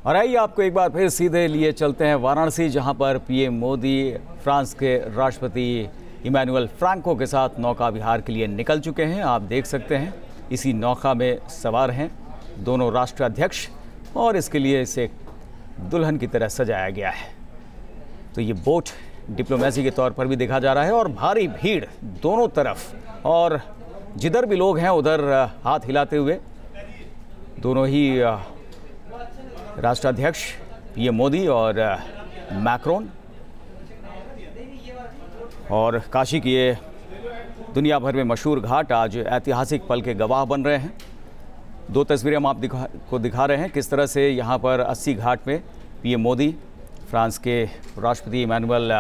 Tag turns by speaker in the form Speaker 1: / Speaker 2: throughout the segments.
Speaker 1: और आइए आपको एक बार फिर सीधे लिए चलते हैं वाराणसी, जहां पर पीएम मोदी फ्रांस के राष्ट्रपति इमैनुअल फ्रांको के साथ नौका विहार के लिए निकल चुके हैं। आप देख सकते हैं इसी नौका में सवार हैं दोनों राष्ट्राध्यक्ष और इसके लिए इसे दुल्हन की तरह सजाया गया है। तो ये बोट डिप्लोमेसी के तौर पर भी देखा जा रहा है और भारी भीड़ दोनों तरफ, और जिधर भी लोग हैं उधर हाथ हिलाते हुए दोनों ही राष्ट्राध्यक्ष पीएम मोदी और मैक्रोन, और काशी की ये दुनिया भर में मशहूर घाट आज ऐतिहासिक पल के गवाह बन रहे हैं। दो तस्वीरें हम आपको दिखा रहे हैं किस तरह से यहाँ पर 80 घाट में पीएम मोदी फ्रांस के राष्ट्रपति इमैनुअल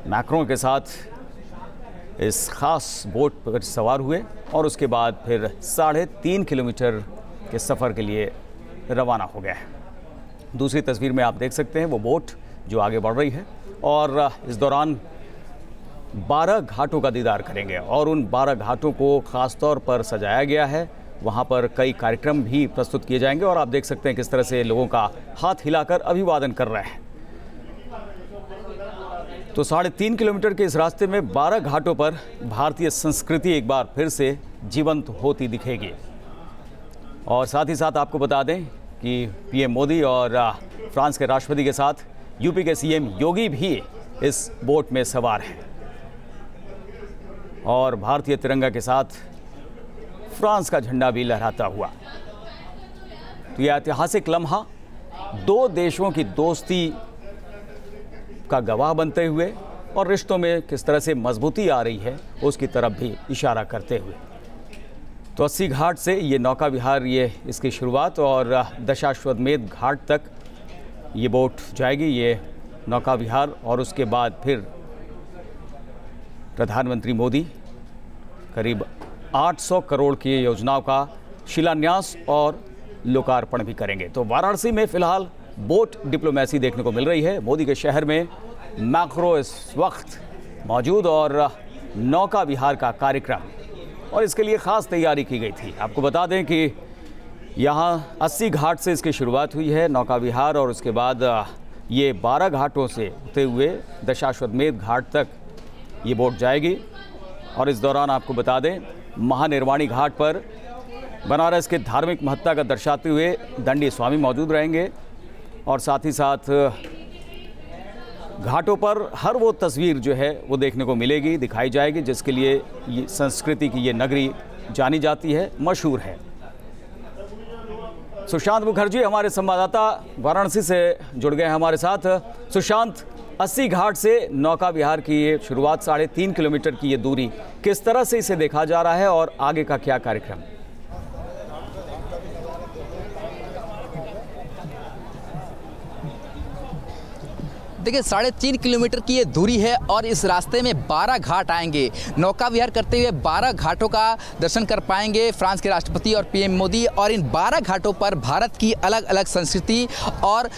Speaker 1: मैक्रोन के साथ इस खास बोट पर सवार हुए और उसके बाद फिर 3.5 किलोमीटर के सफ़र के लिए रवाना हो गया है। दूसरी तस्वीर में आप देख सकते हैं वो बोट जो आगे बढ़ रही है और इस दौरान 12 घाटों का दीदार करेंगे और उन 12 घाटों को ख़ास तौर पर सजाया गया है। वहाँ पर कई कार्यक्रम भी प्रस्तुत किए जाएंगे और आप देख सकते हैं किस तरह से लोगों का हाथ हिलाकर अभिवादन कर रहे हैं। तो 3.5 किलोमीटर के इस रास्ते में 12 घाटों पर भारतीय संस्कृति एक बार फिर से जीवंत होती दिखेगी। और साथ ही साथ आपको बता दें कि पीएम मोदी और फ्रांस के राष्ट्रपति के साथ यूपी के सीएम योगी भी इस बोट में सवार हैं और भारतीय तिरंगा के साथ फ्रांस का झंडा भी लहराता हुआ। तो यह ऐतिहासिक लम्हा दो देशों की दोस्ती का गवाह बनते हुए और रिश्तों में किस तरह से मजबूती आ रही है उसकी तरफ भी इशारा करते हुए। तो 80 घाट से ये नौका विहार, ये इसकी शुरुआत, और दशाश्वमेध घाट तक ये बोट जाएगी, ये नौका विहार, और उसके बाद फिर प्रधानमंत्री मोदी करीब 800 करोड़ की योजनाओं का शिलान्यास और लोकार्पण भी करेंगे। तो वाराणसी में फिलहाल बोट डिप्लोमेसी देखने को मिल रही है। मोदी के शहर में मैक्रो इस वक्त मौजूद और नौका विहार का कार्यक्रम, और इसके लिए ख़ास तैयारी की गई थी। आपको बता दें कि यहाँ 80 घाट से इसकी शुरुआत हुई है नौका विहार, और उसके बाद ये 12 घाटों से होते हुए दशाश्वमेध घाट तक ये बोट जाएगी। और इस दौरान आपको बता दें महानिर्वाणी घाट पर बनारस के धार्मिक महत्ता का दर्शाते हुए दंडी स्वामी मौजूद रहेंगे, और साथ ही साथ घाटों पर हर वो तस्वीर जो है वो देखने को मिलेगी, दिखाई जाएगी, जिसके लिए ये संस्कृति की ये नगरी जानी जाती है, मशहूर है। सुशांत मुखर्जी हमारे संवाददाता वाराणसी से जुड़ गए हैं हमारे साथ। सुशांत, 80 घाट से नौका विहार की ये शुरुआत, 3.5 किलोमीटर की ये दूरी, किस तरह से इसे देखा जा रहा है और आगे का क्या कार्यक्रम?
Speaker 2: देखिए 3.5 किलोमीटर की ये दूरी है और इस रास्ते में 12 घाट आएंगे। नौका विहार करते हुए 12 घाटों का दर्शन कर पाएंगे फ्रांस के राष्ट्रपति और पीएम मोदी, और इन 12 घाटों पर भारत की अलग अलग संस्कृति और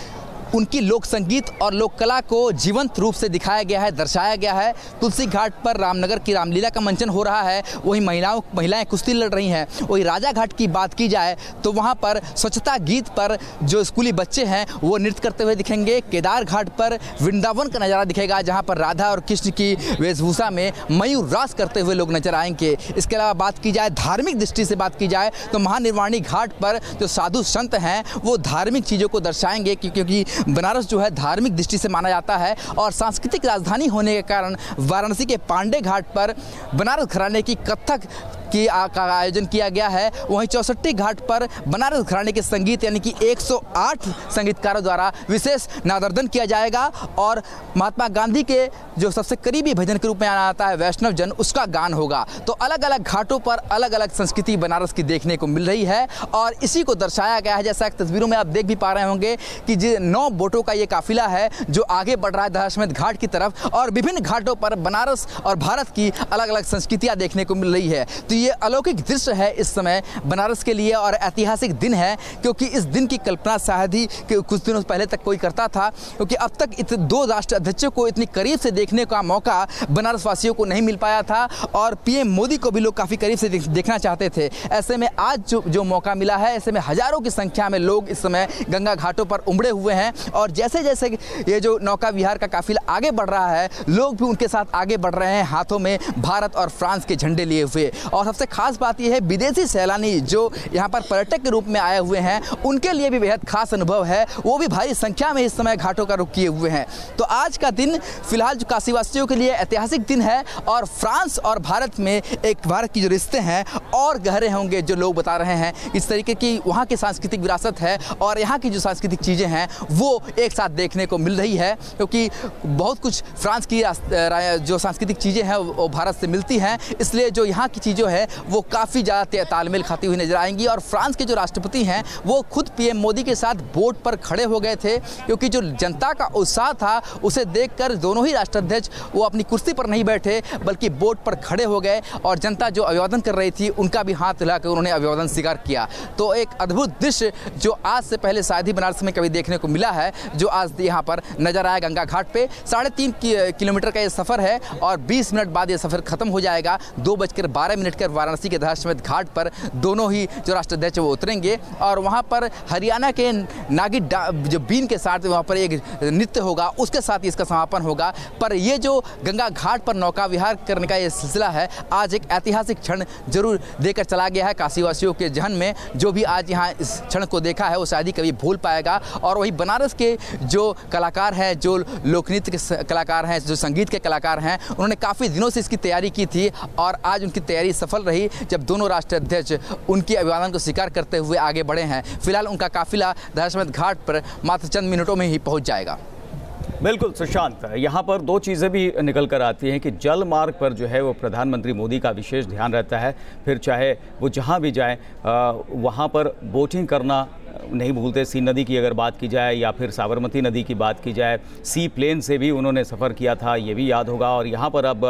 Speaker 2: उनकी लोक संगीत और लोक कला को जीवंत रूप से दिखाया गया है, दर्शाया गया है। तुलसी घाट पर रामनगर की रामलीला का मंचन हो रहा है, वहीं महिलाएं कुश्ती लड़ रही हैं। वहीं राजा घाट की बात की जाए तो वहां पर स्वच्छता गीत पर जो स्कूली बच्चे हैं वो नृत्य करते हुए दिखेंगे। केदार घाट पर वृंदावन का नज़ारा दिखेगा, जहां पर राधा और कृष्ण की वेशभूषा में मयूर रास करते हुए लोग नजर आएंगे। इसके अलावा बात की जाए धार्मिक दृष्टि से बात की जाए तो महानिर्वाणी घाट पर जो साधु संत हैं वो धार्मिक चीज़ों को दर्शाएंगे, क्योंकि बनारस जो है धार्मिक दृष्टि से माना जाता है और सांस्कृतिक राजधानी होने के कारण वाराणसी के पांडे घाट पर बनारस घराने की कथक का आयोजन किया गया है। वहीं 64 घाट पर बनारस घराने के संगीत यानी कि 108 संगीतकारों द्वारा विशेष नादर्दन किया जाएगा, और महात्मा गांधी के जो सबसे करीबी भजन के रूप में आना आता है वैष्णव जन, उसका गान होगा। तो अलग अलग घाटों पर अलग अलग संस्कृति बनारस की देखने को मिल रही है और इसी को दर्शाया गया है। जैसा कि तस्वीरों में आप देख भी पा रहे होंगे कि 9 बोटों का ये काफिला है जो आगे बढ़ रहा है दशाश्वमेध घाट की तरफ, और विभिन्न घाटों पर बनारस और भारत की अलग अलग संस्कृतियाँ देखने को मिल रही है। तो ये अलौकिक दृश्य है इस समय बनारस के लिए और ऐतिहासिक दिन है, क्योंकि इस दिन की कल्पना शायद ही कुछ दिनों पहले तक कोई करता था, क्योंकि अब तक दो राष्ट्र अध्यक्षों को इतनी करीब से देखने का मौका बनारस वासियों को नहीं मिल पाया था और पीएम मोदी को भी लोग काफ़ी करीब से देखना चाहते थे। ऐसे में आज जो मौका मिला है, ऐसे में हज़ारों की संख्या में लोग इस समय गंगा घाटों पर उमड़े हुए हैं और जैसे जैसे ये जो नौका विहार का काफिला आगे बढ़ रहा है, लोग भी उनके साथ आगे बढ़ रहे हैं, हाथों में भारत और फ्रांस के झंडे लिए हुए। और सबसे खास बात यह है, विदेशी सैलानी जो यहाँ पर पर्यटक के रूप में आए हुए हैं, उनके लिए भी बेहद खास अनुभव है, वो भी भारी संख्या में इस समय घाटों का रुख किए हुए हैं। तो आज का दिन फिलहाल जो काशीवासियों के लिए ऐतिहासिक दिन है और फ्रांस और भारत में एक भारत की जो रिश्ते हैं और गहरे होंगे, जो लोग बता रहे हैं। इस तरीके की वहाँ की सांस्कृतिक विरासत है और यहाँ की जो सांस्कृतिक चीज़ें हैं वो एक साथ देखने को मिल रही है, क्योंकि बहुत कुछ फ्रांस की जो सांस्कृतिक चीज़ें हैं वो भारत से मिलती हैं, इसलिए जो यहाँ की चीज़ें हैं वो काफ़ी ज़्यादा तालमेल खाती हुई नजर आएंगी। और फ्रांस के जो राष्ट्रपति हैं वो खुद पीएम मोदी के साथ बोट पर खड़े हो गए थे, क्योंकि जो जनता का उत्साह था उसे देखकर दोनों ही राष्ट्राध्यक्ष वो अपनी कुर्सी पर नहीं बैठे बल्कि बोट पर खड़े हो गए और जनता जो अभिवादन कर रही थी उनका भी हाथ हिलाकर उन्होंने अभिवादन स्वीकार किया। तो एक अद्भुत दृश्य जो आज से पहले शायद ही बनारस में कभी देखने को मिला है, जो आज यहाँ पर नजर आया गंगा घाट पे। 3.5 किलोमीटर का ये सफ़र है और 20 मिनट बाद ये सफ़र खत्म हो जाएगा। 2:12 के वाराणसी के दशाश्वमेध घाट पर दोनों ही जो राष्ट्राध्यक्ष वो उतरेंगे और वहाँ पर हरियाणा के नागी जो बीन के साथ वहाँ पर एक नृत्य होगा, उसके साथ ही इसका समापन होगा। पर ये जो गंगा घाट पर नौका विहार करने का ये सिलसिला है, आज एक ऐतिहासिक क्षण जरूर देकर चला गया है काशीवासियों के जहन में। जो भी आज यहाँ इस क्षण को देखा है वो शायद ही कभी भूल पाएगा। और वही बनारस के जो कलाकार हैं, जो लोकनृत्य के कलाकार हैं, जो संगीत के कलाकार हैं, उन्होंने काफ़ी दिनों से इसकी तैयारी की थी और आज उनकी तैयारी सफल रही जब दोनों राष्ट्राध्यक्ष उनके अभिवादन को स्वीकार करते हुए आगे बढ़े हैं। फिलहाल उनका काफिला दशाश्वमेध घाट पर मात्र चंद मिनटों में ही पहुंच जाएगा।
Speaker 1: बिल्कुल सुशांत, यहाँ पर दो चीज़ें भी निकल कर आती हैं कि जल मार्ग पर जो है वो प्रधानमंत्री मोदी का विशेष ध्यान रहता है। फिर चाहे वो जहाँ भी जाए वहाँ पर बोटिंग करना नहीं भूलते। सी नदी की अगर बात की जाए या फिर साबरमती नदी की बात की जाए, सी प्लेन से भी उन्होंने सफ़र किया था, ये भी याद होगा। और यहाँ पर अब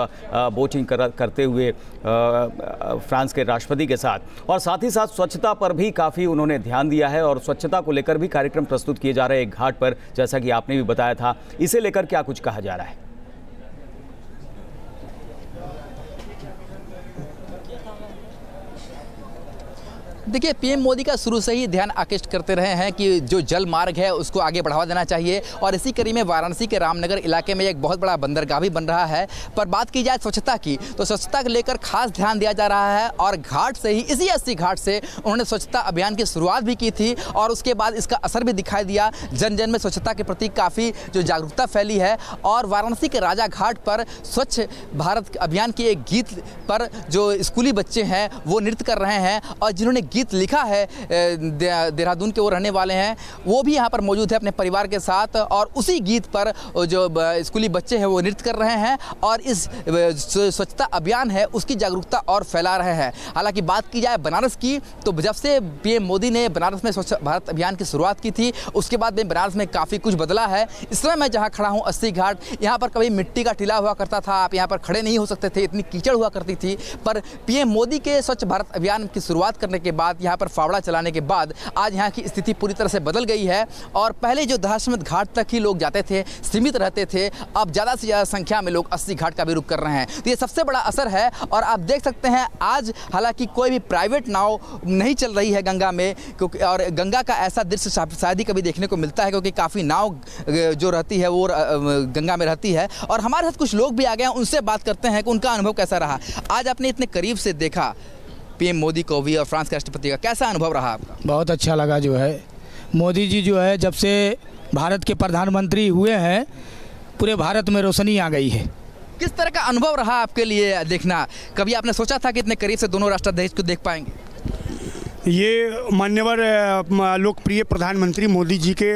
Speaker 1: बोटिंग करते हुए फ्रांस के राष्ट्रपति के साथ ही साथ स्वच्छता पर भी काफ़ी उन्होंने ध्यान दिया है और स्वच्छता को लेकर भी कार्यक्रम प्रस्तुत किए जा रहे हैं एक घाट पर, जैसा कि आपने भी बताया था। इसे लेकर क्या कुछ कहा जा रहा है?
Speaker 2: देखिए, पीएम मोदी का शुरू से ही ध्यान आकृष्ट करते रहे हैं कि जो जल मार्ग है उसको आगे बढ़ावा देना चाहिए और इसी कड़ी में वाराणसी के रामनगर इलाके में एक बहुत बड़ा बंदरगाह भी बन रहा है। पर बात की जाए स्वच्छता की, तो स्वच्छता को लेकर खास ध्यान दिया जा रहा है और घाट से ही, इसी 80 घाट से उन्होंने स्वच्छता अभियान की शुरुआत भी की थी और उसके बाद इसका असर भी दिखाई दिया। जन जन में स्वच्छता के प्रति काफ़ी जो जागरूकता फैली है और वाराणसी के राजा घाट पर स्वच्छ भारत अभियान के एक गीत पर जो स्कूली बच्चे हैं वो नृत्य कर रहे हैं और जिन्होंने गीत लिखा है, देहरादून के वो रहने वाले हैं, वो भी यहाँ पर मौजूद है अपने परिवार के साथ और उसी गीत पर जो स्कूली बच्चे हैं वो नृत्य कर रहे हैं और इस स्वच्छता अभियान है उसकी जागरूकता और फैला रहे हैं। हालांकि बात की जाए बनारस की, तो जब से पीएम मोदी ने बनारस में स्वच्छ भारत अभियान की शुरुआत की थी उसके बाद में बनारस में काफ़ी कुछ बदला है। इस समय मैं जहाँ खड़ा हूँ 80 घाट, यहाँ पर कभी मिट्टी का टीला हुआ करता था, आप यहाँ पर खड़े नहीं हो सकते थे, इतनी कीचड़ हुआ करती थी। पर पीएम मोदी के स्वच्छ भारत अभियान की शुरुआत करने के बाद, यहाँ पर फावड़ा चलाने के बाद आज यहाँ की स्थिति पूरी तरह से बदल गई है और पहले जो दशाश्वमेध घाट तक ही लोग जाते थे, सीमित रहते थे, अब ज़्यादा से ज़्यादा संख्या में लोग 80 घाट का भी रुख कर रहे हैं। तो ये सबसे बड़ा असर है और आप देख सकते हैं आज हालांकि कोई भी प्राइवेट नाव नहीं चल रही है गंगा में, क्योंकि और गंगा का ऐसा दृश्य शायद ही कभी देखने को मिलता है क्योंकि काफ़ी नाव जो रहती है वो गंगा में रहती है। और हमारे साथ कुछ लोग भी आ गए हैं, उनसे बात करते हैं कि उनका अनुभव कैसा रहा। आज आपने इतने करीब से देखा पीएम मोदी को भी और फ्रांस के राष्ट्रपति का, कैसा अनुभव रहा आपका?
Speaker 3: बहुत अच्छा लगा। जो है मोदी जी जो है जब से भारत के प्रधानमंत्री हुए हैं पूरे भारत में रोशनी आ गई है।
Speaker 2: किस तरह का अनुभव रहा आपके लिए देखना? कभी आपने सोचा था कि इतने करीब से दोनों राष्ट्राध्यक्ष को देख पाएंगे?
Speaker 4: ये मान्यवर लोकप्रिय प्रधानमंत्री मोदी जी के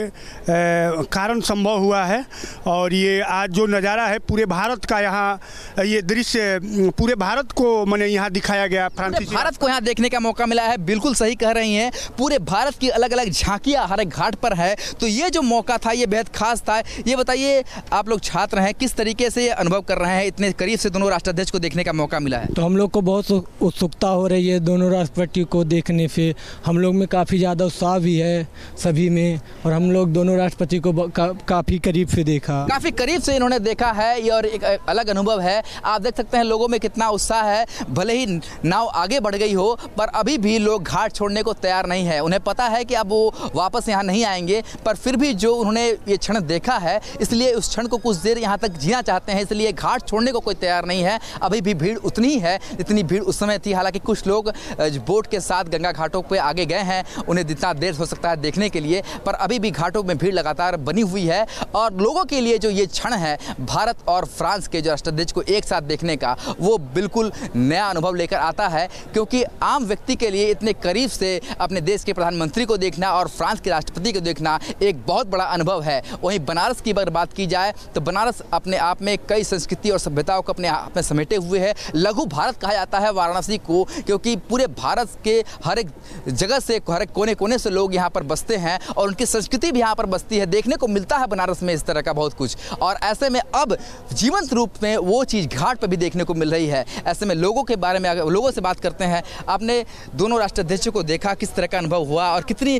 Speaker 4: कारण संभव हुआ है और ये आज जो नज़ारा है पूरे भारत का, यहाँ ये दृश्य पूरे भारत को मैंने यहाँ दिखाया गया। फ्रांसीसी
Speaker 2: भारत को यहाँ देखने का मौका मिला है, बिल्कुल सही कह रही हैं। पूरे भारत की अलग अलग झांकियाँ हर एक घाट पर है, तो ये जो मौका था ये बेहद खास था। ये बताइए, आप लोग छात्र हैं, किस तरीके से अनुभव कर रहे हैं, इतने करीब से दोनों राष्ट्राध्यक्ष को देखने का मौका मिला है?
Speaker 5: तो हम लोग को बहुत उत्सुकता हो रही है दोनों राष्ट्रपति को देखने से। हम लोग में काफ़ी ज़्यादा उत्साह भी है सभी में, और हम लोग दोनों राष्ट्रपति को काफ़ी करीब से देखा,
Speaker 2: काफ़ी करीब से इन्होंने देखा है। ये और एक अलग अनुभव है। आप देख सकते हैं लोगों में कितना उत्साह है। भले ही नाव आगे बढ़ गई हो, पर अभी भी लोग घाट छोड़ने को तैयार नहीं है। उन्हें पता है कि अब वो वापस यहाँ नहीं आएंगे, पर फिर भी जो उन्होंने ये क्षण देखा है, इसलिए उस क्षण को कुछ देर यहाँ तक जीना चाहते हैं, इसलिए घाट छोड़ने को कोई तैयार नहीं है। अभी भी भीड़ उतनी ही है जितनी भीड़ उस समय थी। हालांकि कुछ लोग बोट के साथ गंगा घाटों पे आगे गए हैं, उन्हें जितना देर हो सकता है देखने के लिए, पर अभी भी घाटों में भीड़ लगातार बनी हुई है। और लोगों के लिए जो ये क्षण है भारत और फ्रांस के जो राष्ट्राध्यक्ष को एक साथ देखने का, वो बिल्कुल नया अनुभव लेकर आता है, क्योंकि आम व्यक्ति के लिए इतने करीब से अपने देश के प्रधानमंत्री को देखना और फ्रांस के राष्ट्रपति को देखना एक बहुत बड़ा अनुभव है। वहीं बनारस की अगर बात की जाए तो बनारस अपने आप में कई संस्कृति और सभ्यताओं को अपने आप में समेटे हुए है। लघु भारत कहा जाता है वाराणसी को, क्योंकि पूरे भारत के हर एक जगह से, हर एक कोने कोने से लोग यहाँ पर बसते हैं और उनकी संस्कृति भी यहाँ पर बसती है। देखने को मिलता है बनारस में इस तरह का बहुत कुछ, और ऐसे में अब जीवंत रूप में वो चीज़ घाट पर भी देखने को मिल रही है। ऐसे में लोगों के बारे में लोगों से बात करते हैं। आपने दोनों राष्ट्राध्यक्षों को देखा, किस तरह का अनुभव हुआ और कितनी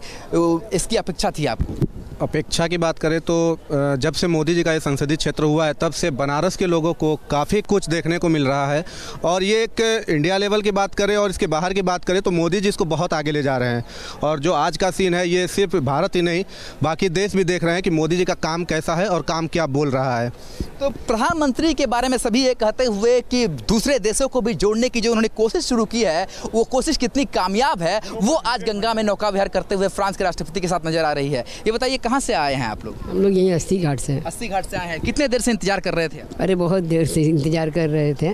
Speaker 2: इसकी अपेक्षा थी आपको?
Speaker 6: अपेक्षा की बात करें तो जब से मोदी जी का ये संसदीय क्षेत्र हुआ है, तब से बनारस के लोगों को काफ़ी कुछ देखने को मिल रहा है। और ये एक इंडिया लेवल की बात करें और इसके बाहर की बात करें तो मोदी जी इसको बहुत आगे ले जा रहे हैं। और जो आज का सीन है, ये सिर्फ भारत ही नहीं बाकी देश भी देख रहे हैं कि मोदी जी का काम कैसा है और काम क्या बोल रहा है।
Speaker 2: तो प्रधानमंत्री के बारे में सभी ये कहते हुए कि दूसरे देशों को भी जोड़ने की जो उन्होंने कोशिश शुरू की है, वो कोशिश कितनी कामयाब है, वो आज गंगा में नौका विहार करते हुए फ्रांस के राष्ट्रपति के साथ नजर आ रही है। ये बताइए, कहाँ से आए हैं आप लोग?
Speaker 7: हम लोग यहीं अस्सी घाट से।
Speaker 2: अस्सी घाट से आए हैं। कितने देर से इंतजार कर रहे थे?
Speaker 7: अरे बहुत देर से इंतजार कर रहे थे।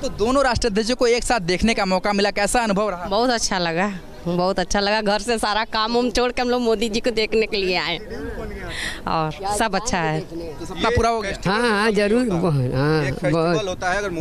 Speaker 2: तो दोनों राष्ट्राध्यक्षों को एक साथ देखने का मौका मिला, कैसा अनुभव रहा?
Speaker 8: बहुत अच्छा लगा, बहुत अच्छा लगा। घर से सारा काम उम छोड़ के हम लोग मोदी जी को देखने के लिए आए और सब अच्छा है।
Speaker 2: तो सपना पूरा हो गया?
Speaker 7: हाँ जरूर।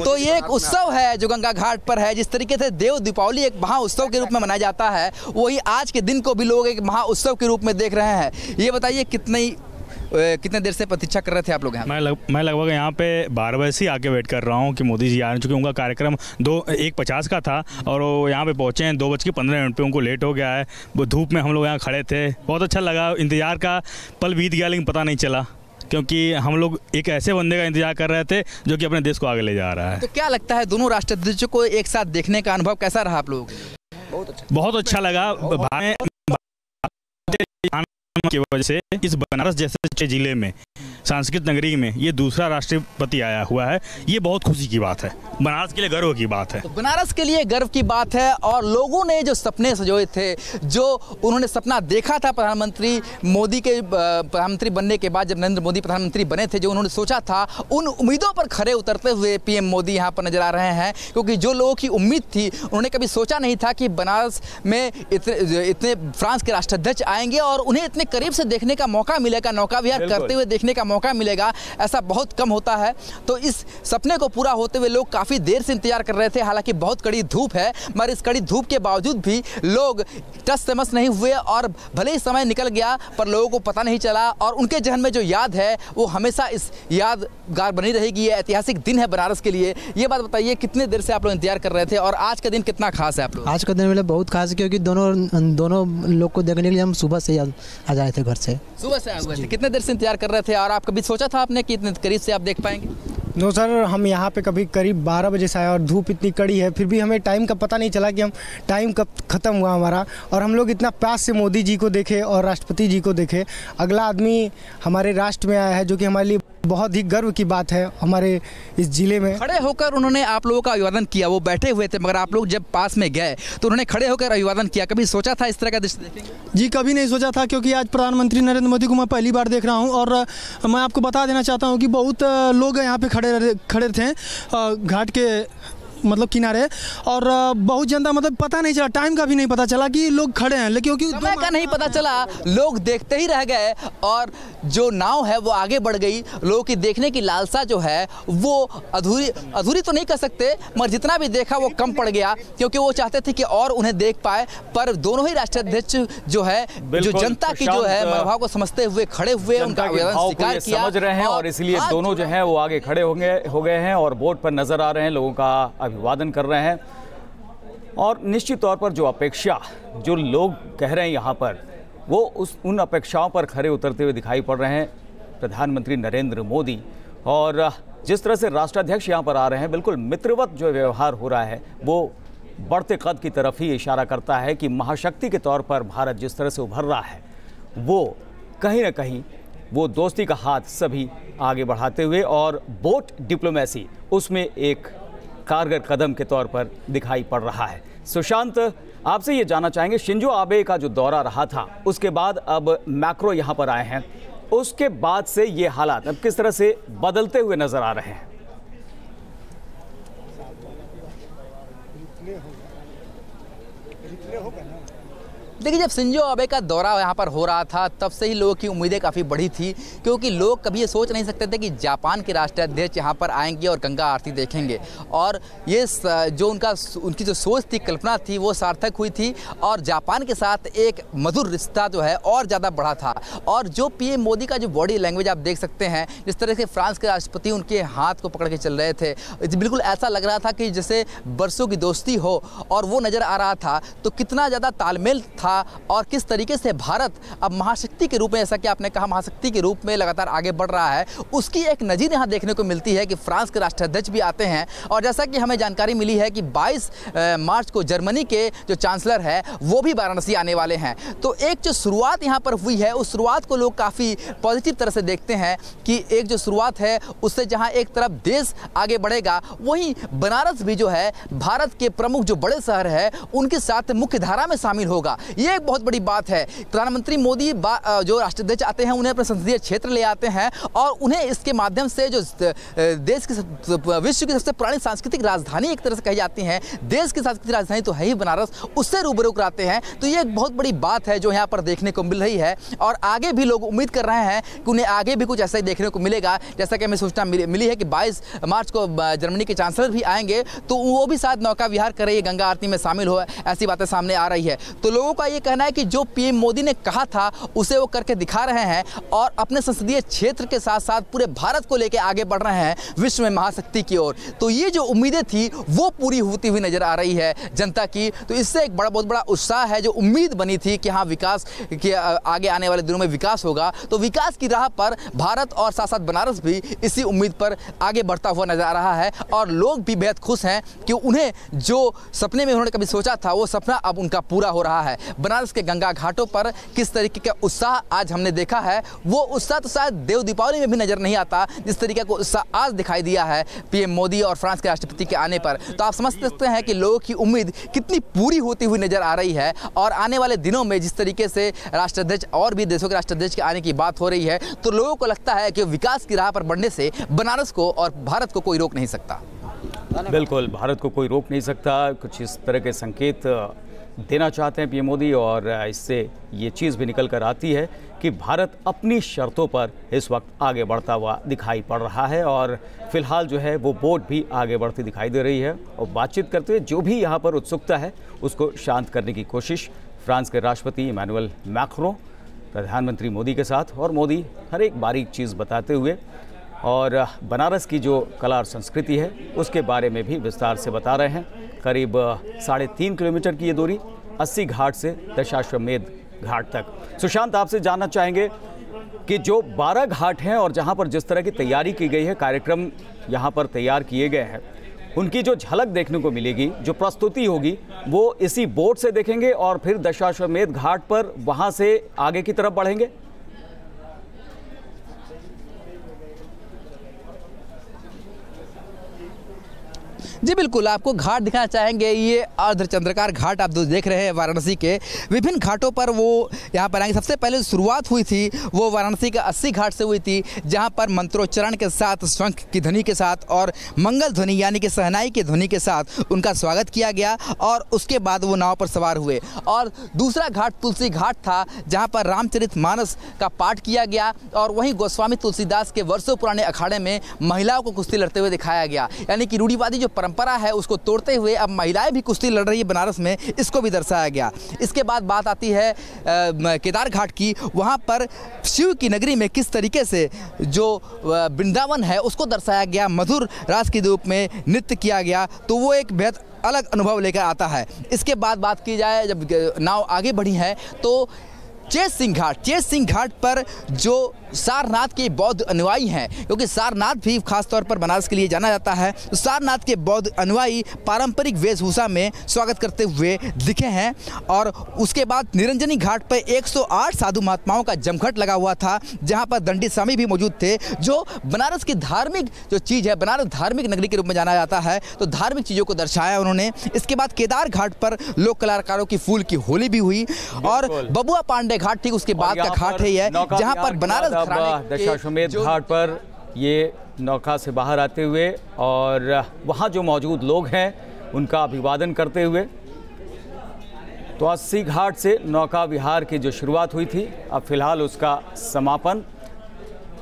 Speaker 2: तो ये एक उत्सव है जो गंगा घाट पर है। जिस तरीके से देव दीपावली एक महा उत्सव के रूप में मनाया जाता है, वही आज के दिन को भी लोग एक महा उत्सव के रूप में देख रहे हैं। ये बताइए, कितने देर से प्रतीक्षा कर रहे थे आप लोग यहाँ?
Speaker 9: मैं लगभग यहाँ पे 12 बजे से आके वेट कर रहा हूँ कि मोदी जी आ रहे हैं, चूँकि उनका कार्यक्रम 1:50 का था और वो यहाँ पे पहुँचे हैं 2:15 पे। उनको लेट हो गया है, वो धूप में हम लोग यहाँ खड़े थे। बहुत अच्छा लगा, इंतज़ार का पल बीत गया लेकिन पता नहीं चला, क्योंकि हम लोग एक ऐसे बंदे का इंतजार कर रहे थे जो कि अपने देश को आगे ले जा रहा है।
Speaker 2: तो क्या लगता है, दोनों राष्ट्राध्यक्षों को एक साथ देखने का अनुभव कैसा रहा आप लोगों को?
Speaker 9: बहुत अच्छा लगा। की वजह से इस बनारस जैसे जिले में, सांस्कृतिक नगरी में ये दूसरा राष्ट्रपति आया हुआ है, ये बहुत खुशी की बात है, बनारस के लिए गर्व की बात है।
Speaker 2: तो बनारस के लिए गर्व की बात है। और लोगों ने जो सपने सजोए थे, जो उन्होंने सपना देखा था प्रधानमंत्री मोदी के प्रधानमंत्री बनने के बाद, जब नरेंद्र मोदी प्रधानमंत्री बने थे, जो उन्होंने सोचा था, उन उम्मीदों पर खरे उतरते हुए पीएम मोदी यहाँ पर नजर आ रहे हैं। क्योंकि जो लोगों की उम्मीद थी, उन्होंने कभी सोचा नहीं था कि बनारस में इतने फ्रांस के राष्ट्राध्यक्ष आएंगे और उन्हें इतने करीब से देखने का मौका मिलेगा, नौका विहार करते हुए देखने का मौका मिलेगा। ऐसा बहुत कम होता है। तो इस सपने को पूरा होते हुए लोग काफ़ी देर से इंतजार कर रहे थे। हालांकि बहुत कड़ी धूप है, मगर इस कड़ी धूप के बावजूद भी लोग टस से मस नहीं हुए और भले ही समय निकल गया पर लोगों को पता नहीं चला। और उनके जहन में जो याद है वो हमेशा इस यादगार बनी रहेगी। ये ऐतिहासिक दिन है बनारस के लिए। ये बात बताइए, कितने देर से आप लोग इंतजार कर रहे थे और आज का दिन कितना खास है आप लोग?
Speaker 5: आज का दिन मेरे बहुत खास है, क्योंकि दोनों लोग को देखने के लिए हम सुबह से आ जाए थे घर से।
Speaker 2: सुबह से आ गए थे? कितने देर से इंतजार कर रहे थे और आप कभी सोचा था आपने कि इतने करीब से आप देख पाएंगे?
Speaker 10: नो सर, हम यहाँ पे कभी करीब 12 बजे से आए और धूप इतनी कड़ी है, फिर भी हमें टाइम का पता नहीं चला कि हम टाइम कब ख़त्म हुआ हमारा। और हम लोग इतना प्यास से मोदी जी को देखे और राष्ट्रपति जी को देखे। अगला आदमी हमारे राष्ट्र में आया है, जो कि हमारे लिए बहुत ही गर्व की बात है। हमारे इस जिले में
Speaker 2: खड़े होकर उन्होंने आप लोगों का अभिवादन किया। वो बैठे हुए थे, मगर आप लोग जब पास में गए तो उन्होंने खड़े होकर अभिवादन किया। कभी सोचा था इस तरह का दृश्य देखेंगे?
Speaker 5: जी कभी नहीं सोचा था, क्योंकि आज प्रधानमंत्री नरेंद्र मोदी को मैं पहली बार देख रहा हूं। और मैं आपको बता देना चाहता हूं कि बहुत लोग यहाँ पे खड़े थे घाट के
Speaker 10: मतलब किनारे, और बहुत जनता मतलब पता नहीं चला, टाइम का भी नहीं पता चला कि लोग खड़े हैं, लेकिन क्योंकि
Speaker 2: समय का नहीं पता चला, लोग देखते ही रह गए और जो नाव है वो आगे बढ़ गई। लोगों की देखने की लालसा जो है वो अधूरी तो नहीं कर सकते, मगर जितना भी देखा वो कम पड़ गया, क्योंकि वो चाहते थे कि और उन्हें देख पाए। पर दोनों ही राष्ट्राध्यक्ष जो है, जो जनता की जो है मनोभाव को समझते हुए खड़े हुए, उनका स्वीकार किया,
Speaker 1: समझ रहे हैं और इसलिए दोनों जो है वो आगे खड़े हो गए हैं और बोट पर नजर आ रहे हैं, लोगों का अभिवादन कर रहे हैं। और निश्चित तौर पर जो अपेक्षा जो लोग कह रहे हैं यहाँ पर, वो उन अपेक्षाओं पर खरे उतरते हुए दिखाई पड़ रहे हैं प्रधानमंत्री नरेंद्र मोदी। और जिस तरह से राष्ट्राध्यक्ष यहाँ पर आ रहे हैं, बिल्कुल मित्रवत जो व्यवहार हो रहा है वो बढ़ते कद की तरफ ही इशारा करता है कि महाशक्ति के तौर पर भारत जिस तरह से उभर रहा है, वो कहीं ना कहीं वो दोस्ती का हाथ सभी आगे बढ़ाते हुए और बोट डिप्लोमेसी उसमें एक कारगर कदम के तौर पर दिखाई पड़ रहा है। सुशांत, आपसे ये जानना चाहेंगे, शिंजो आबे का जो दौरा रहा था उसके बाद अब मैक्रो यहाँ पर आए हैं, उसके बाद से ये हालात अब किस तरह से बदलते हुए नजर आ रहे हैं?
Speaker 2: देखिए, जब शिंजो आबे का दौरा यहाँ पर हो रहा था तब से ही लोगों की उम्मीदें काफ़ी बढ़ी थी, क्योंकि लोग कभी ये सोच नहीं सकते थे कि जापान के राष्ट्राध्यक्ष यहाँ पर आएंगे और गंगा आरती देखेंगे। और ये जो उनकी जो सोच थी, कल्पना थी, वो सार्थक हुई थी और जापान के साथ एक मधुर रिश्ता जो है और ज़्यादा बढ़ा था। और जो पीएम मोदी का जो बॉडी लैंग्वेज आप देख सकते हैं, जिस तरह से फ्रांस के राष्ट्रपति उनके हाथ को पकड़ के चल रहे थे, बिल्कुल ऐसा लग रहा था कि जैसे बरसों की दोस्ती हो, और वो नज़र आ रहा था। तो कितना ज़्यादा तालमेल था और किस तरीके से भारत अब महाशक्ति के रूप में, जैसा कि आपने कहा, महाशक्ति के रूप में लगातार आगे बढ़ रहा है, उसकी एक नज़ीर यहाँ देखने को मिलती है कि फ्रांस के राष्ट्राध्यक्ष भी आते हैं। और जैसा कि हमें जानकारी मिली है कि 22 मार्च को जर्मनी के जो चांसलर है वो भी वाराणसी आने वाले हैं। तो एक जो शुरुआत यहाँ पर हुई है, उस शुरुआत को लोग काफ़ी पॉजिटिव तरह से देखते हैं कि एक जो शुरुआत है उससे जहाँ एक तरफ देश आगे बढ़ेगा, वहीं बनारस भी जो है भारत के प्रमुख जो बड़े शहर है उनके साथ मुख्य धारा में शामिल होगा। ये एक बहुत बड़ी बात है। प्रधानमंत्री मोदी जो राष्ट्राध्यक्ष आते हैं उन्हें अपने संसदीय क्षेत्र ले आते हैं और उन्हें इसके माध्यम से जो देश की विश्व की सबसे पुरानी सांस्कृतिक राजधानी एक तरह से कही जाती है, देश की सांस्कृतिक राजधानी तो है ही बनारस, उससे रूबरू कराते हैं। तो ये एक बहुत बड़ी बात है जो यहाँ पर देखने को मिल रही है और आगे भी लोग उम्मीद कर रहे हैं कि उन्हें आगे भी कुछ ऐसा ही देखने को मिलेगा। जैसा कि हमें सूचना मिली है कि 22 मार्च को जर्मनी के चांसलर भी आएंगे, तो वो भी शायद नौका विहार कर रही है, गंगा आरती में शामिल हो, ऐसी बातें सामने आ रही है। तो लोगों का ये कहना है कि जो पीएम मोदी ने कहा था उसे वो करके दिखा रहे हैं और अपने संसदीय क्षेत्र के साथ साथ पूरे भारत को लेकर आगे बढ़ रहे हैं विश्व में महाशक्ति की ओर। तो ये जो उम्मीदें थी वो पूरी होती हुई नजर आ रही है जनता की। तो इससे एक बहुत बड़ा उत्साह है, जो उम्मीद बनी थी कि हाँ विकास के आगे आने वाले दिनों में विकास होगा, तो विकास की राह पर भारत और साथ साथ बनारस भी इसी उम्मीद पर आगे बढ़ता हुआ नजर आ रहा है। और लोग भी बेहद खुश हैं कि उन्हें जो सपने में उन्होंने कभी सोचा था वो सपना अब उनका पूरा हो रहा है। बनारस के गंगा घाटों पर किस तरीके का उत्साह आज हमने देखा है, वो उत्साह तो शायद देव दीपावली में भी नजर नहीं आता जिस तरीके का उत्साह आज दिखाई दिया है पीएम मोदी और फ्रांस के राष्ट्रपति के आने पर। तो आप समझ सकते हैं कि लोगों की उम्मीद कितनी पूरी होती हुई नजर आ रही है। और आने वाले दिनों में जिस तरीके से राष्ट्राध्यक्ष और भी देशों के राष्ट्राध्यक्ष के आने की बात हो रही है, तो लोगों को लगता है कि विकास की राह पर बढ़ने से बनारस को और भारत को कोई रोक नहीं सकता।
Speaker 1: बिल्कुल, भारत को कोई रोक नहीं सकता। कुछ इस तरह के संकेत देना चाहते हैं पीएम मोदी और इससे ये चीज़ भी निकल कर आती है कि भारत अपनी शर्तों पर इस वक्त आगे बढ़ता हुआ दिखाई पड़ रहा है और फिलहाल जो है वो बोट भी आगे बढ़ती दिखाई दे रही है। और बातचीत करते हुए जो भी यहाँ पर उत्सुकता है उसको शांत करने की कोशिश फ्रांस के राष्ट्रपति इमैनुअल मैक्रों प्रधानमंत्री मोदी के साथ, और मोदी हर एक बारीक चीज़ बताते हुए और बनारस की जो कला और संस्कृति है उसके बारे में भी विस्तार से बता रहे हैं। करीब 3.5 किलोमीटर की ये दूरी 80 घाट से दशाश्वमेध घाट तक। सुशांत, आपसे जानना चाहेंगे कि जो 12 घाट हैं और जहां पर जिस तरह की तैयारी की गई है, कार्यक्रम यहां पर तैयार किए गए हैं, उनकी जो झलक देखने को मिलेगी, जो प्रस्तुति होगी, वो इसी बोट से देखेंगे और फिर दशाश्वमेध घाट पर वहां से आगे की तरफ बढ़ेंगे।
Speaker 2: जी बिल्कुल, आपको घाट दिखाना चाहेंगे। ये अर्धचंद्राकार घाट आप देख रहे हैं वाराणसी के। विभिन्न घाटों पर वो यहाँ पर आएंगे। सबसे पहले शुरुआत हुई थी वो वाराणसी के 80 घाट से हुई थी, जहाँ पर मंत्रोच्चारण के साथ, शंख की ध्वनि के साथ और मंगल ध्वनि यानी कि शहनाई की ध्वनि के साथ उनका स्वागत किया गया और उसके बाद वो नाव पर सवार हुए। और दूसरा घाट तुलसी घाट था, जहाँ पर रामचरितमानस का पाठ किया गया और वहीं गोस्वामी तुलसीदास के वर्षों पुराने अखाड़े में महिलाओं को कुश्ती लड़ते हुए दिखाया गया। यानी कि रूढ़िवादी जो परंपरा है उसको तोड़ते हुए अब महिलाएं भी कुश्ती लड़ रही है बनारस में, इसको भी दर्शाया गया। इसके बाद बात आती है केदार घाट की। वहाँ पर शिव की नगरी में किस तरीके से जो वृंदावन है उसको दर्शाया गया, मधुर रास के रूप में नृत्य किया गया, तो वो एक बेहद अलग अनुभव लेकर आता है। इसके बाद बात की जाए, जब नाव आगे बढ़ी है तो चेत सिंह घाट पर जो सारनाथ के बौद्ध अनुयायी हैं, क्योंकि सारनाथ भी खासतौर पर बनारस के लिए जाना जाता है, तो सारनाथ के बौद्ध अनुयायी पारंपरिक वेशभूषा में स्वागत करते हुए दिखे हैं। और उसके बाद निरंजनी घाट पर 108 साधु महात्माओं का जमघट लगा हुआ था, जहां पर दंडी स्वामी भी मौजूद थे, जो बनारस की धार्मिक जो चीज़ है, बनारस धार्मिक नगरी के रूप में जाना जाता है, तो धार्मिक चीज़ों को दर्शाया उन्होंने। इसके बाद केदार घाट पर लोक कलाकारों की फूल की होली भी हुई। और बबुआ पांडे घाट ठीक उसके बाद का घाट है ये, जहां पर बनारस
Speaker 1: दशाश्वमेध घाट पर ये नौका से बाहर आते हुए और वहां जो मौजूद लोग हैं उनका अभिवादन करते हुए, तो 80 घाट से नौका विहार की जो शुरुआत हुई थी, अब फिलहाल उसका समापन।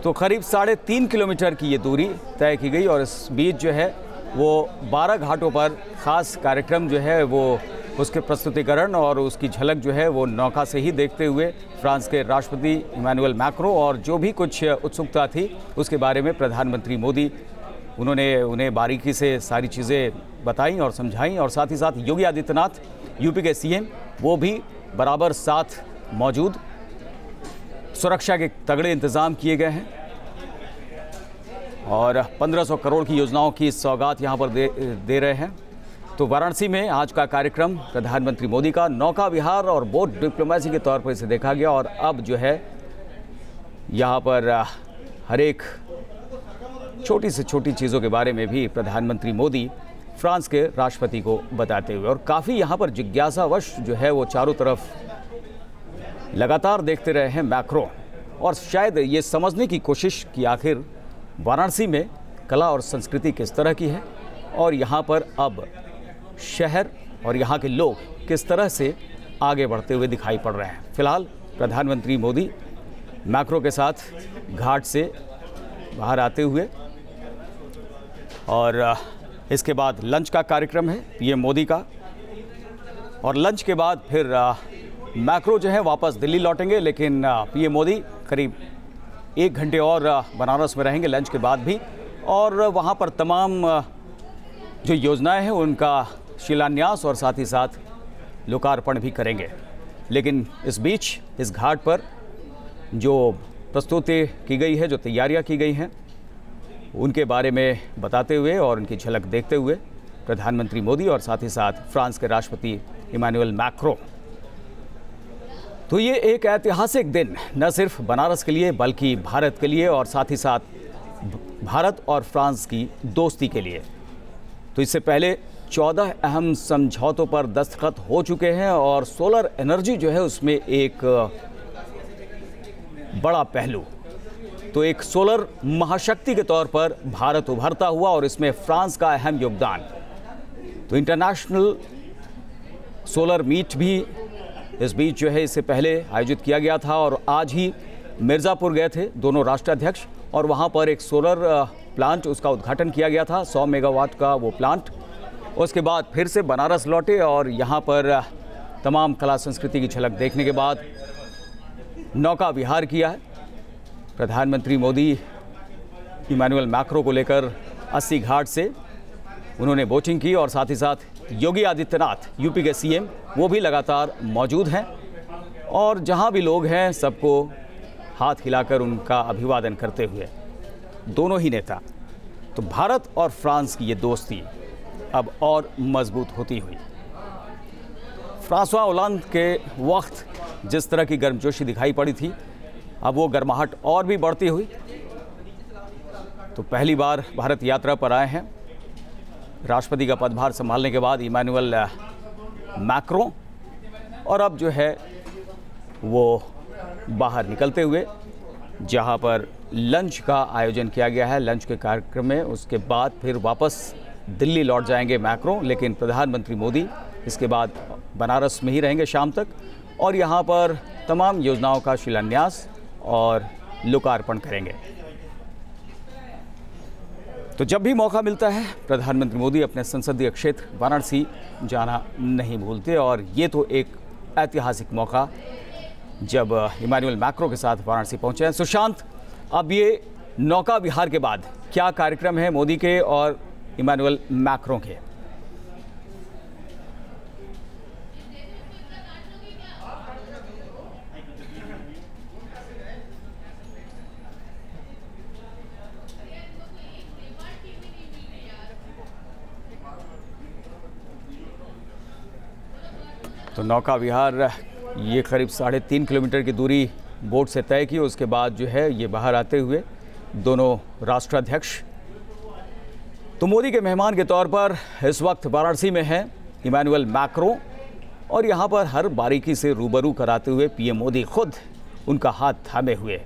Speaker 1: तो करीब 3.5 किलोमीटर की ये दूरी तय की गई और इस बीच जो है वो 12 घाटों पर खास कार्यक्रम जो है वो उसके प्रस्तुतिकरण और उसकी झलक जो है वो नौका से ही देखते हुए फ्रांस के राष्ट्रपति इमैनुअल मैक्रों और जो भी कुछ उत्सुकता थी उसके बारे में प्रधानमंत्री मोदी उन्होंने उन्हें बारीकी से सारी चीज़ें बताई और समझाई। और साथ ही साथ योगी आदित्यनाथ यूपी के सीएम वो भी बराबर साथ मौजूद। सुरक्षा के तगड़े इंतज़ाम किए गए हैं और 1500 करोड़ की योजनाओं की सौगात यहाँ पर दे रहे हैं। तो वाराणसी में आज का कार्यक्रम प्रधानमंत्री मोदी का नौका विहार और बोट डिप्लोमेसी के तौर पर इसे देखा गया। और अब जो है यहाँ पर हर एक छोटी से छोटी चीज़ों के बारे में भी प्रधानमंत्री मोदी फ्रांस के राष्ट्रपति को बताते हुए, और काफ़ी यहाँ पर जिज्ञासावश जो है वो चारों तरफ लगातार देखते रहे हैं मैक्रो, और शायद ये समझने की कोशिश कि आखिर वाराणसी में कला और संस्कृति किस तरह की है और यहाँ पर अब शहर और यहाँ के लोग किस तरह से आगे बढ़ते हुए दिखाई पड़ रहे हैं। फिलहाल प्रधानमंत्री मोदी मैक्रो के साथ घाट से बाहर आते हुए, और इसके बाद लंच का कार्यक्रम है पीएम मोदी का, और लंच के बाद फिर मैक्रो जो है वापस दिल्ली लौटेंगे, लेकिन पीएम मोदी करीब 1 घंटे और बनारस में रहेंगे लंच के बाद भी, और वहाँ पर तमाम जो योजनाएं हैं उनका शिलान्यास और साथ ही साथ लोकार्पण भी करेंगे। लेकिन इस बीच इस घाट पर जो प्रस्तुति की गई है, जो तैयारियां की गई हैं, उनके बारे में बताते हुए और उनकी झलक देखते हुए प्रधानमंत्री मोदी और साथ ही साथ फ्रांस के राष्ट्रपति इमैनुअल मैक्रो। तो ये एक ऐतिहासिक दिन न सिर्फ बनारस के लिए बल्कि भारत के लिए और साथ ही साथ भारत और फ्रांस की दोस्ती के लिए। तो इससे पहले 14 अहम समझौतों पर दस्तखत हो चुके हैं और सोलर एनर्जी जो है उसमें एक बड़ा पहलू, तो एक सोलर महाशक्ति के तौर पर भारत उभरता हुआ और इसमें फ्रांस का अहम योगदान। तो इंटरनेशनल सोलर मीट भी इस बीच जो है इससे पहले आयोजित किया गया था और आज ही मिर्ज़ापुर गए थे दोनों राष्ट्राध्यक्ष और वहाँ पर एक सोलर प्लांट उसका उद्घाटन किया गया था, 100 मेगावाट का वो प्लांट। उसके बाद फिर से बनारस लौटे और यहाँ पर तमाम कला संस्कृति की झलक देखने के बाद नौका विहार किया है। प्रधानमंत्री मोदी इमैनुअल मैक्रो को लेकर 80 घाट से उन्होंने बोटिंग की और साथ ही साथ योगी आदित्यनाथ यूपी के सीएम वो भी लगातार मौजूद हैं और जहाँ भी लोग हैं सबको हाथ हिलाकर उनका अभिवादन करते हुए दोनों ही नेता। तो भारत और फ्रांस की ये दोस्ती अब और मजबूत होती हुई। फ्रांसवा ओलांद के वक्त जिस तरह की गर्मजोशी दिखाई पड़ी थी अब वो गर्माहट और भी बढ़ती हुई। तो पहली बार भारत यात्रा पर आए हैं राष्ट्रपति का पदभार संभालने के बाद इमैनुअल मैक्रों, और अब जो है वो बाहर निकलते हुए जहां पर लंच का आयोजन किया गया है, लंच के कार्यक्रम में, उसके बाद फिर वापस दिल्ली लौट जाएंगे मैक्रों। लेकिन प्रधानमंत्री मोदी इसके बाद बनारस में ही रहेंगे शाम तक और यहाँ पर तमाम योजनाओं का शिलान्यास और लोकार्पण करेंगे। तो जब भी मौका मिलता है प्रधानमंत्री मोदी अपने संसदीय क्षेत्र वाराणसी जाना नहीं भूलते, और ये तो एक ऐतिहासिक मौका जब इमैनुअल मैक्रों के साथ वाराणसी पहुंचे हैं। सुशांत, अब ये नौका विहार के बाद क्या कार्यक्रम है मोदी के और इमैनुअल मैक्रों के? तो नौका विहार ये करीब 3.5 किलोमीटर की दूरी बोट से तय की। उसके बाद जो है ये बाहर आते हुए दोनों राष्ट्राध्यक्ष तो मोदी के मेहमान के तौर पर इस वक्त वाराणसी में हैं इमैनुअल मैक्रों, और यहाँ पर हर बारीकी से रूबरू कराते हुए पीएम मोदी खुद उनका हाथ थामे हुए,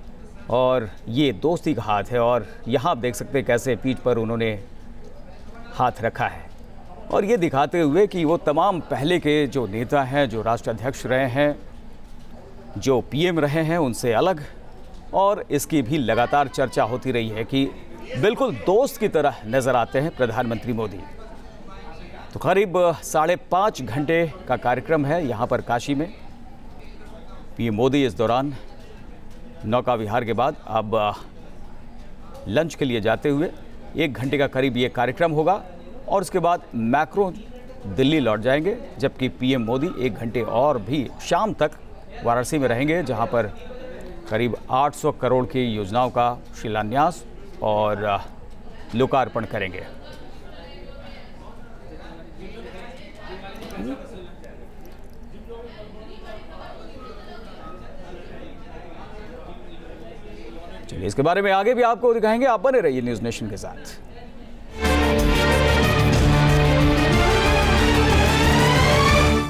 Speaker 1: और ये दोस्ती का हाथ है। और यहाँ आप देख सकते हैं कैसे पीठ पर उन्होंने हाथ रखा है, और ये दिखाते हुए कि वो तमाम पहले के जो नेता हैं, जो राष्ट्राध्यक्ष रहे हैं, जो पीएम रहे हैं, उनसे अलग। और इसकी भी लगातार चर्चा होती रही है कि बिल्कुल दोस्त की तरह नज़र आते हैं प्रधानमंत्री मोदी। तो करीब 5.5 घंटे का कार्यक्रम है यहाँ पर काशी में। पीएम मोदी इस दौरान नौका विहार के बाद अब लंच के लिए जाते हुए 1 घंटे का करीब ये कार्यक्रम होगा, और उसके बाद मैक्रों दिल्ली लौट जाएंगे, जबकि पीएम मोदी 1 घंटे और भी शाम तक वाराणसी में रहेंगे, जहां पर करीब 800 करोड़ की योजनाओं का शिलान्यास और लोकार्पण करेंगे। चलिए इसके बारे में आगे भी आपको दिखाएंगे, आप बने रहिए न्यूज़ नेशन के साथ।